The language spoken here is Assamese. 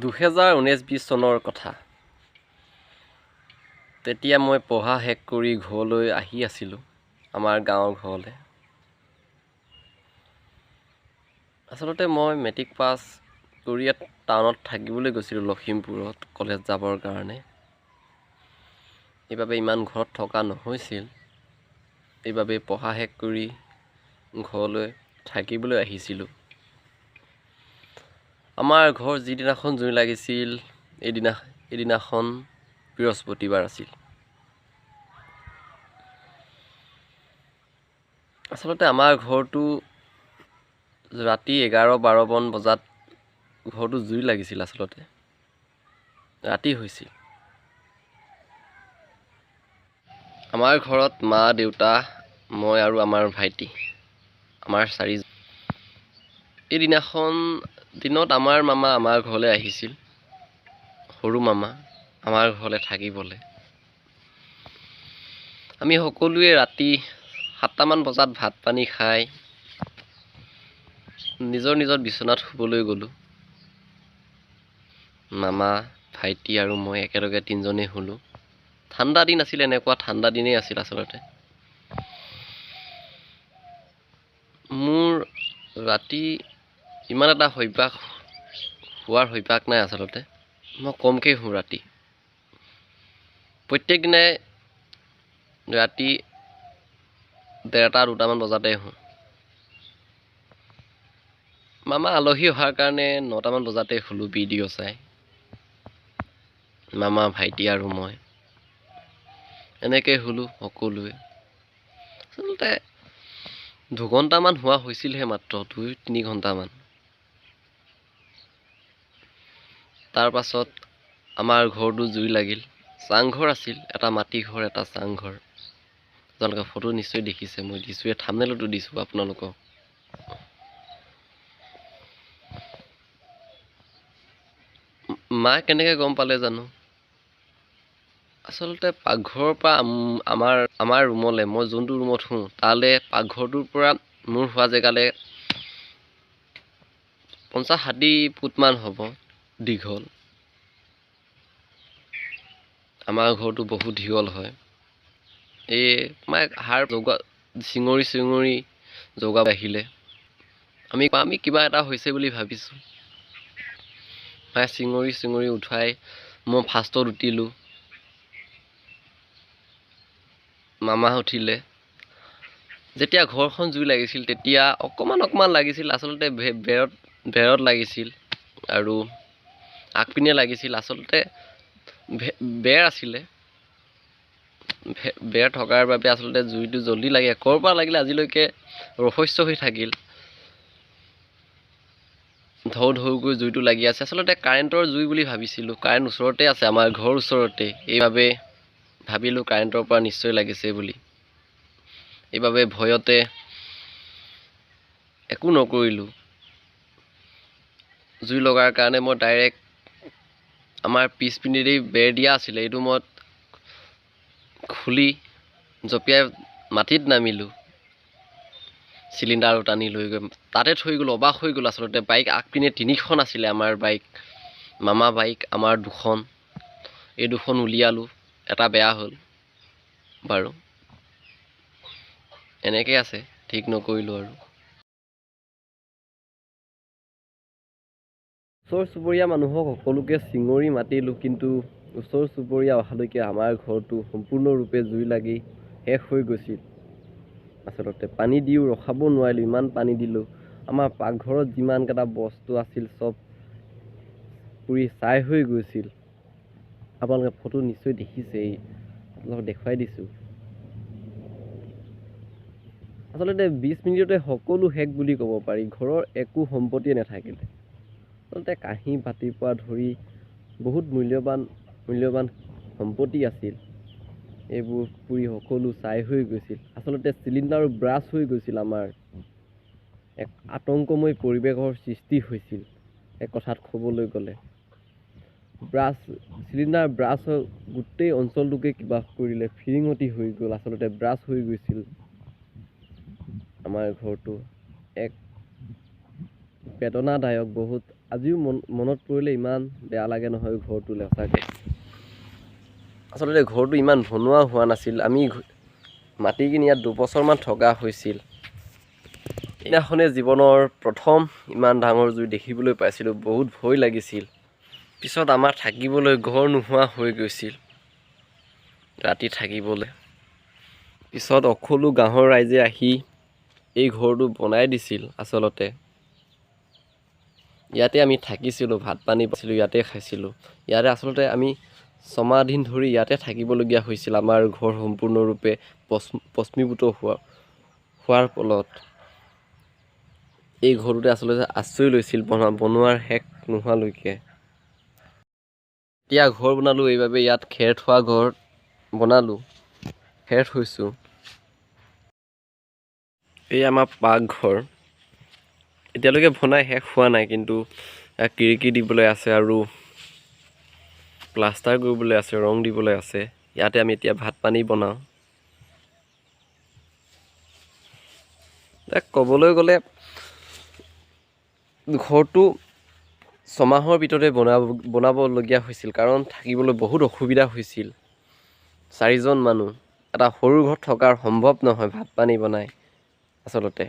2019-20 চনৰ কথা। তেতিয়া মই পঢ়া শেষ কৰি ঘৰলৈ আহি আছিলোঁ, আমাৰ গাঁৱৰ ঘৰলৈ। আচলতে মই মেট্ৰিক পাছ কৰি টাউনত থাকিবলৈ গৈছিলোঁ, লখিমপুৰত কলেজ যাবৰ কাৰণে। এইবাবে ইমান ঘৰত থকা নহৈছিল, এইবাবে পঢ়া শেষ কৰি ঘৰলৈ থাকিবলৈ আহিছিলোঁ। আমাৰ ঘৰ যিদিনাখন জুই লাগিছিল, এদিনাখন বৃহস্পতিবাৰ আছিল। আচলতে আমাৰ ঘৰটো ৰাতি 11-12 বজাত ঘৰটো জুই লাগিছিল। আচলতে ৰাতি হৈছিল। আমাৰ ঘৰত মা, দেউতা, মই আৰু আমাৰ ভাইটি, আমাৰ 4জন। এইদিনাখন দিনত আমাৰ মামা আমাৰ ঘৰলৈ আহিছিল, সৰু মামা আমাৰ ঘৰলৈ থাকিবলৈ। আমি সকলোৱে ৰাতি 7টামান বজাত ভাত পানী খাই নিজৰ নিজৰ বিচনাত শুবলৈ গ'লোঁ। মামা, ভাইটি আৰু মই একেলগে 3জনেই শুলোঁ। ঠাণ্ডা দিন আছিল, এনেকুৱা ঠাণ্ডা দিনেই আছিল আচলতে। মোৰ ৰাতি ইমান এটা শোৱাৰ অভ্যাস নাই আচলতে। মই কমকৈ শুওঁ ৰাতি। প্ৰত্যেক দিনাই ৰাতি 1:30-2টামান বজাতে শুওঁ। মামা আলহী অহাৰ কাৰণে 9টামান বজাতে শুলোঁ ভিডিঅ' চাই। মামা, ভাইটি আৰু মই এনেকৈ শুলোঁ সকলোৱে। আচলতে 2ঘণ্টামান শুৱা হৈছিলহে, মাত্ৰ 2-3 ঘণ্টামান। তাৰ পাছত আমাৰ ঘৰটো জুই লাগিল। চাংঘৰ আছিল, এটা মাটি ঘৰ, এটা চাংঘৰ। আপোনালোকে ফটো নিশ্চয় দেখিছে, মই দিছোঁ, থাম্বনেইলতো দিছোঁ আপোনালোকক। মা কেনেকৈ গম পালে জানো। আচলতে পাকঘৰৰ পৰা আমাৰ ৰুমলৈ, মই যোনটো ৰুমত শুওঁ, তালৈ পাকঘৰটোৰ পৰা মোৰ হোৱা জেগালৈ 50-60 ফুটমান হ'ব দীঘল। আমাৰ ঘৰটো বহুত দীঘল হয়। চিঙৰি জগাব আহিলে আমি কিবা এটা হৈছে বুলি ভাবিছোঁ। চিঙৰি উঠাই মই ফাৰ্ষ্টত উঠিলোঁ, মামা উঠিলে। যেতিয়া ঘৰখন জুই লাগিছিল তেতিয়া অকণমান লাগিছিল, আচলতে বেৰত লাগিছিল আৰু আগপিনে লাগিছিল। আচলতে বেৰ আছিলে, বেৰ থকাৰ বাবে আচলতে জুইটো জল্দি লাগে। ক'ৰ পৰা লাগিলে আজিলৈকে ৰহস্য হৈ থাকিল। ধৌ-ধৌকৈ জুইটো লাগি আছে। আচলতে কাৰেণ্টৰ জুই বুলি ভাবিছিলোঁ, কাৰেণ্ট ওচৰতে আছে, আমাৰ ঘৰ ওচৰতে। এইবাবে ভাবিলোঁ কাৰেণ্টৰ পৰা নিশ্চয় লাগিছে বুলি। এইবাবে ভয়তে একো নকৰিলোঁ। জুই লগাৰ কাৰণে মই ডাইৰেক্ট আমাৰ পিছপিনেদি বেৰ দিয়া আছিলে, এইটো মই খুলি জঁপিয়াই মাটিত নামিলোঁ। চিলিণ্ডাৰ টানি লৈ গৈ তাতে থৈ গ'লোঁ। অবাক হৈ গ'লোঁ আচলতে। বাইক আগপিনে 3খন আছিলে, আমাৰ বাইক, মামা বাইক আমাৰ 2খন। এই 2খন উলিয়ালোঁ, এটা বেয়া হ'ল বাৰু। এনেকৈ আছে, ঠিক নকৰিলোঁ আৰু। ওচৰ চুবুৰীয়া মানুহক সকলোকে চিঙৰি মাতিলোঁ, কিন্তু ওচৰ চুবুৰীয়া অহালৈকে আমাৰ ঘৰটো সম্পূৰ্ণৰূপে জুই লাগি শেষ হৈ গৈছিল। আচলতে পানী দিও ৰখাব নোৱাৰিলোঁ, ইমান পানী দিলোঁ। আমাৰ পাকঘৰত যিমানকেইটা বস্তু আছিল চব পুৰি ছাই হৈ গৈছিল। আপোনালোকে ফটো নিশ্চয় দেখিছেই, আপোনালোকক দেখুৱাই দিছোঁ। আচলতে 20 মিনিটতে সকলো শেষ বুলি ক'ব পাৰি। ঘৰৰ একো সম্পত্তিয়ে নাথাকিলে। আচলতে কাঁহী বাতিৰ পৰা ধৰি বহুত মূল্যৱান সম্পত্তি আছিল, এইবোৰ পুৰি সকলো ছাই হৈ গৈছিল। আচলতে চিলিণ্ডাৰো ব্ৰাছ হৈ গৈছিল। আমাৰ এক আতংকময় পৰিৱেশৰ সৃষ্টি হৈছিল। এক কথাত ক'বলৈ গ'লে চিলিণ্ডাৰ ব্ৰাছ হৈ গোটেই অঞ্চলটোকে কিবা কৰিলে, ফিৰিঙতি হৈ গ'ল। আচলতে ব্ৰাছ হৈ গৈছিল। আমাৰ ঘৰটো এক বেদনাদায়ক, বহুত আজিও মনত পৰিলে ইমান বেয়া লাগে নহয় ঘৰটোলৈ সঁচাকৈ। আচলতে ঘৰটো ইমান বনোৱা হোৱা নাছিল, আমি মাটি কিনি ইয়াত 2 বছৰমান থকা হৈছিল। সেইদিনাখনে জীৱনৰ প্ৰথম ইমান ডাঙৰ জুই দেখিবলৈ পাইছিলোঁ, বহুত ভয় লাগিছিল। পিছত আমাৰ থাকিবলৈ ঘৰ নোহোৱা হৈ গৈছিল, ৰাতি থাকিবলৈ। পিছত অকলো গাঁৱৰ ৰাইজে আহি এই ঘৰটো বনাই দিছিল। আচলতে ইয়াতে আমি থাকিছিলোঁ, ভাত পানী পাইছিলোঁ, ইয়াতে খাইছিলোঁ। ইয়াতে আচলতে আমি 6 মাহ দিন ধৰি ইয়াতে থাকিবলগীয়া হৈছিল, আমাৰ ঘৰ সম্পূৰ্ণৰূপে ভস্মীভূত হোৱাৰ ফলত। এই ঘৰটোতে আচলতে আশ্ৰয় লৈছিল বনোৱাৰ শেষ নোহোৱালৈকে। এতিয়া ঘৰ বনালোঁ, এইবাবে ইয়াত খেৰ থোৱা ঘৰ বনালোঁ, খেৰ থৈছোঁ। এই আমাৰ পাকঘৰ এতিয়ালৈকে বনাই শেষ হোৱা নাই, কিন্তু খিৰিকী দিবলৈ আছে আৰু প্লাষ্টাৰ কৰিবলৈ আছে, ৰং দিবলৈ আছে। ইয়াতে আমি এতিয়া ভাত পানী বনাওঁ। ক'বলৈ গ'লে ঘৰটো 6 মাহৰ ভিতৰতে বনাবলগীয়া হৈছিল, কাৰণ থাকিবলৈ বহুত অসুবিধা হৈছিল। 4জন মানুহ এটা সৰু ঘৰত থকাৰ সম্ভৱ নহয় ভাত পানী বনাই আচলতে।